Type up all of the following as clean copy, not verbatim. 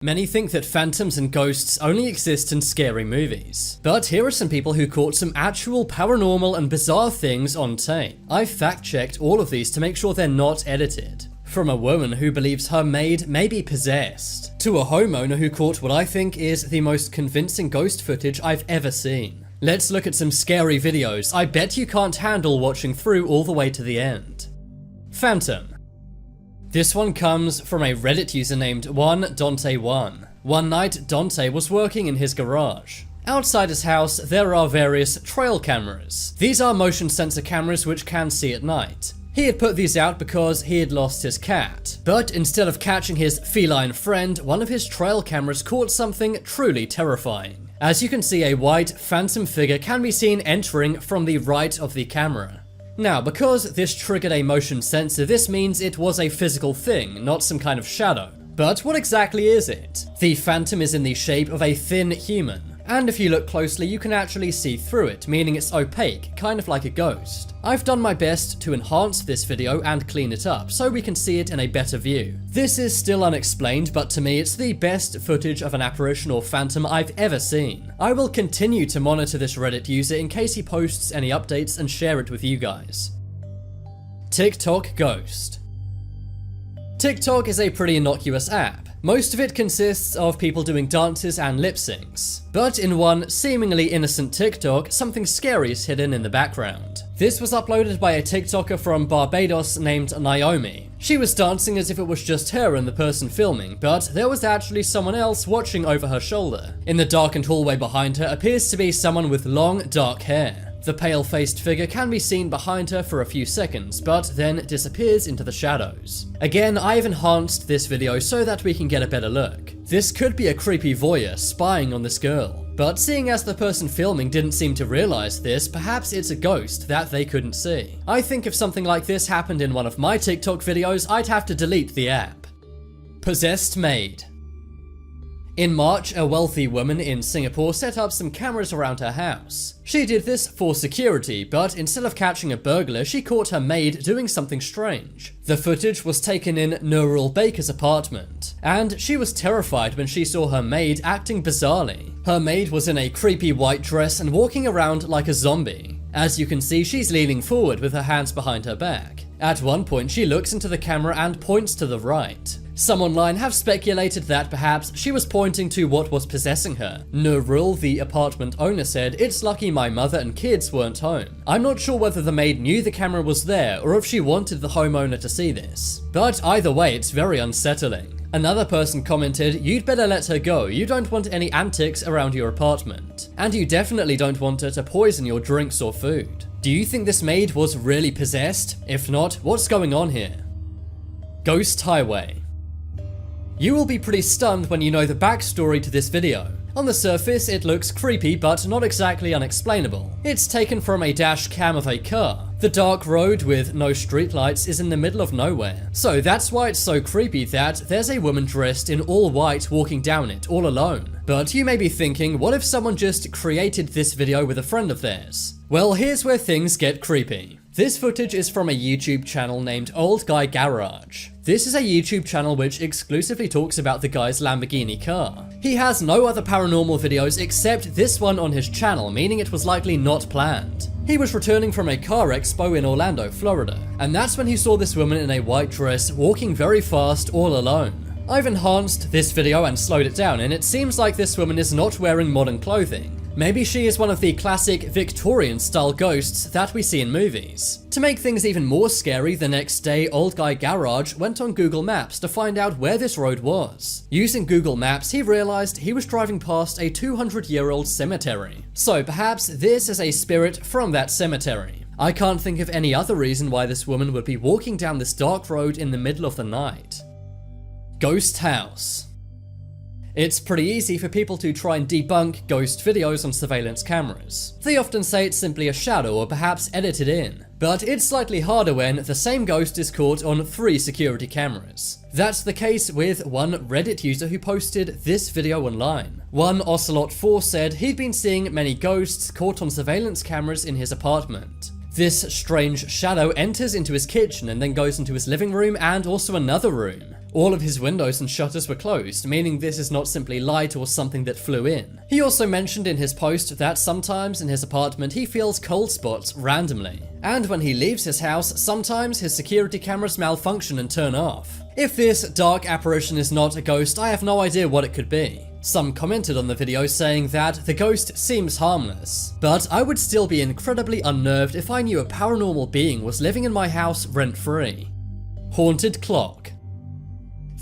Many think that phantoms and ghosts only exist in scary movies, but here are some people who caught some actual paranormal and bizarre things on tape. I've fact-checked all of these to make sure they're not edited. From a woman who believes her maid may be possessed, to a homeowner who caught what I think is the most convincing ghost footage I've ever seen. Let's look at some scary videos I bet you can't handle watching through all the way to the end. Phantom. This one comes from a Reddit user named OneDante1. One night, Dante was working in his garage. Outside his house, there are various trail cameras. These are motion sensor cameras which can see at night. He had put these out because he had lost his cat. But instead of catching his feline friend, one of his trail cameras caught something truly terrifying. As you can see, a white phantom figure can be seen entering from the right of the camera. Now, because this triggered a motion sensor, this means it was a physical thing, not some kind of shadow. But what exactly is it? The phantom is in the shape of a thin human, and if you look closely you can actually see through it, meaning it's opaque, kind of like a ghost. I've done my best to enhance this video and clean it up so we can see it in a better view. This is still unexplained, but to me it's the best footage of an apparition or phantom I've ever seen. I will continue to monitor this Reddit user in case he posts any updates and share it with you guys. TikTok Ghost. TikTok is a pretty innocuous app. Most of it consists of people doing dances and lip syncs. But in one seemingly innocent TikTok, something scary is hidden in the background. This was uploaded by a TikToker from Barbados named Naomi. She was dancing as if it was just her and the person filming, but there was actually someone else watching over her shoulder. In the darkened hallway behind her appears to be someone with long, dark hair. The pale-faced figure can be seen behind her for a few seconds, but then disappears into the shadows. Again, I've enhanced this video so that we can get a better look. This could be a creepy voyeur spying on this girl, but seeing as the person filming didn't seem to realize this, perhaps it's a ghost that they couldn't see. I think if something like this happened in one of my TikTok videos, I'd have to delete the app. Possessed maid. In March, a wealthy woman in Singapore set up some cameras around her house. She did this for security, but instead of catching a burglar, she caught her maid doing something strange. The footage was taken in Nurul Baker's apartment, and she was terrified when she saw her maid acting bizarrely. Her maid was in a creepy white dress and walking around like a zombie. As you can see, she's leaning forward with her hands behind her back. At one point, she looks into the camera and points to the right. Some online have speculated that perhaps she was pointing to what was possessing her. Nurul, the apartment owner, said, "It's lucky my mother and kids weren't home." I'm not sure whether the maid knew the camera was there or if she wanted the homeowner to see this. But either way, it's very unsettling. Another person commented, "You'd better let her go, you don't want any antics around your apartment. And you definitely don't want her to poison your drinks or food." Do you think this maid was really possessed? If not, what's going on here? Ghost Highway. You will be pretty stunned when you know the backstory to this video. On the surface, it looks creepy, but not exactly unexplainable. It's taken from a dash cam of a car. The dark road with no streetlights is in the middle of nowhere. So that's why it's so creepy that there's a woman dressed in all white walking down it all alone. But you may be thinking, what if someone just created this video with a friend of theirs? Well, here's where things get creepy. This footage is from a YouTube channel named Old Guy Garage. This is a YouTube channel which exclusively talks about the guy's Lamborghini car. He has no other paranormal videos except this one on his channel, meaning it was likely not planned. He was returning from a car expo in Orlando, Florida, and that's when he saw this woman in a white dress walking very fast all alone. I've enhanced this video and slowed it down, and it seems like this woman is not wearing modern clothing. Maybe she is one of the classic Victorian-style ghosts that we see in movies. To make things even more scary, the next day, Old Guy Garage went on Google Maps to find out where this road was. Using Google Maps, he realized he was driving past a 200-year-old cemetery. So perhaps this is a spirit from that cemetery. I can't think of any other reason why this woman would be walking down this dark road in the middle of the night. Ghost House. It's pretty easy for people to try and debunk ghost videos on surveillance cameras. They often say it's simply a shadow or perhaps edited in. But it's slightly harder when the same ghost is caught on 3 security cameras. That's the case with one Reddit user who posted this video online. One Ocelot4 said he'd been seeing many ghosts caught on surveillance cameras in his apartment. This strange shadow enters into his kitchen and then goes into his living room and also another room. All of his windows and shutters were closed, meaning this is not simply light or something that flew in. He also mentioned in his post that sometimes in his apartment he feels cold spots randomly. And when he leaves his house, sometimes his security cameras malfunction and turn off. If this dark apparition is not a ghost, I have no idea what it could be. Some commented on the video saying that the ghost seems harmless, but I would still be incredibly unnerved if I knew a paranormal being was living in my house rent-free. Haunted clock.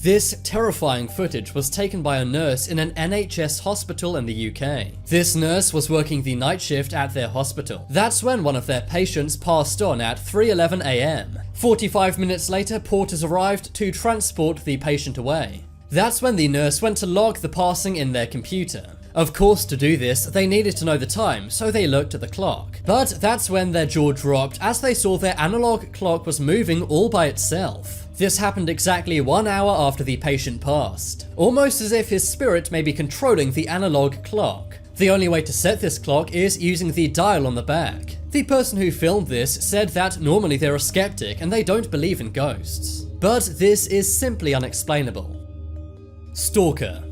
This terrifying footage was taken by a nurse in an NHS hospital in the UK. This nurse was working the night shift at their hospital. That's when one of their patients passed on at 3:11 AM. 45 minutes later, porters arrived to transport the patient away. That's when the nurse went to log the passing in their computer. Of course, to do this, they needed to know the time, so they looked at the clock. But that's when their jaw dropped as they saw their analog clock was moving all by itself. This happened exactly 1 hour after the patient passed, almost as if his spirit may be controlling the analog clock. The only way to set this clock is using the dial on the back. The person who filmed this said that normally they're a skeptic and they don't believe in ghosts. But this is simply unexplainable. Stalker.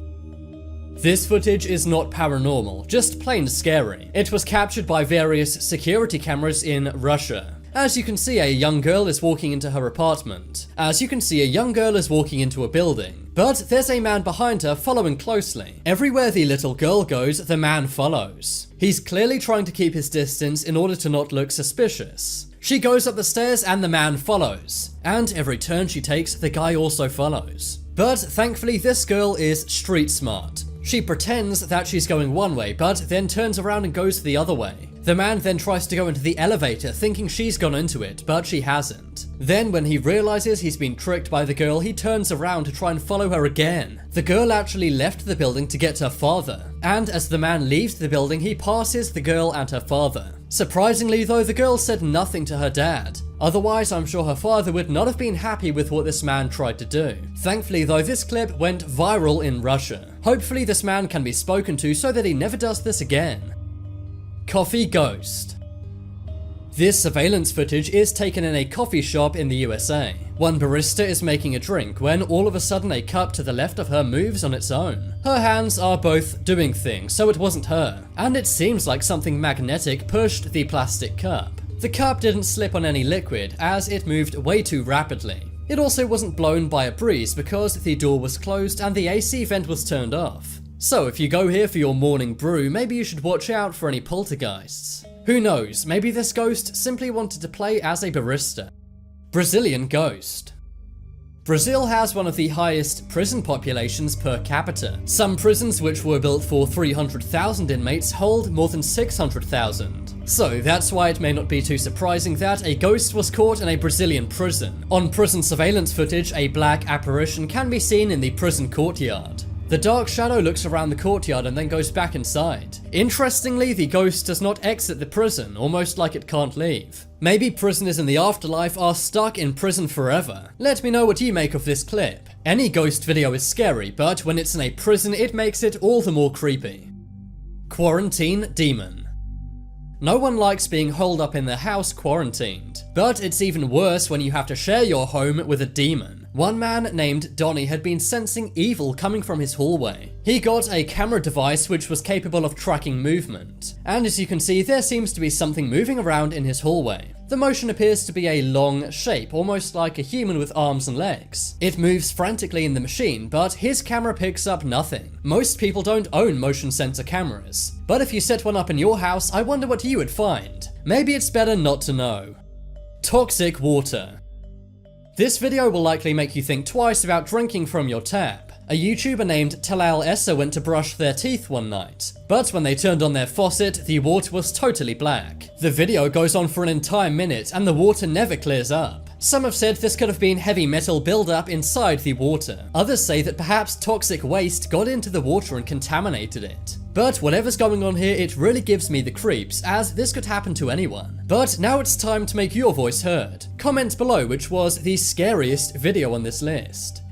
This footage is not paranormal, just plain scary. It was captured by various security cameras in Russia. As you can see, a young girl is walking into her apartment. As you can see, a young girl is walking into a building. But there's a man behind her following closely. Everywhere the little girl goes, the man follows. He's clearly trying to keep his distance in order to not look suspicious. She goes up the stairs and the man follows. And every turn she takes, the guy also follows. But thankfully, this girl is street smart. She pretends that she's going one way, but then turns around and goes the other way. The man then tries to go into the elevator thinking she's gone into it, but she hasn't. Then when he realizes he's been tricked by the girl, he turns around to try and follow her again. The girl actually left the building to get her father, and as the man leaves the building, he passes the girl and her father. Surprisingly though, the girl said nothing to her dad. Otherwise, I'm sure her father would not have been happy with what this man tried to do. Thankfully though, this clip went viral in Russia. Hopefully this man can be spoken to so that he never does this again. Coffee ghost. This surveillance footage is taken in a coffee shop in the USA. One barista is making a drink when all of a sudden a cup to the left of her moves on its own. Her hands are both doing things, so it wasn't her. And it seems like something magnetic pushed the plastic cup. The cup didn't slip on any liquid as it moved way too rapidly. It also wasn't blown by a breeze because the door was closed and the AC vent was turned off. So if you go here for your morning brew, maybe you should watch out for any poltergeists. Who knows, maybe this ghost simply wanted to play as a barista. Brazilian ghost. Brazil has one of the highest prison populations per capita. Some prisons which were built for 300,000 inmates hold more than 600,000. So that's why it may not be too surprising that a ghost was caught in a Brazilian prison. On prison surveillance footage, a black apparition can be seen in the prison courtyard. The dark shadow looks around the courtyard and then goes back inside. Interestingly, the ghost does not exit the prison, almost like it can't leave. Maybe prisoners in the afterlife are stuck in prison forever. Let me know what you make of this clip. Any ghost video is scary, but when it's in a prison, it makes it all the more creepy. Quarantine demon. No one likes being holed up in their house quarantined, but it's even worse when you have to share your home with a demon. One man named Donnie had been sensing evil coming from his hallway. He got a camera device which was capable of tracking movement, and as you can see, there seems to be something moving around in his hallway. The motion appears to be a long shape, almost like a human with arms and legs. It moves frantically in the machine, but his camera picks up nothing. Most people don't own motion sensor cameras, but if you set one up in your house, I wonder what you would find. Maybe it's better not to know. Toxic water. This video will likely make you think twice about drinking from your tap. A YouTuber named Talal Essa went to brush their teeth one night, but when they turned on their faucet, the water was totally black. The video goes on for an entire minute and the water never clears up. Some have said this could have been heavy metal buildup inside the water. Others say that perhaps toxic waste got into the water and contaminated it. But whatever's going on here, it really gives me the creeps, as this could happen to anyone. But now it's time to make your voice heard. Comment below which was the scariest video on this list.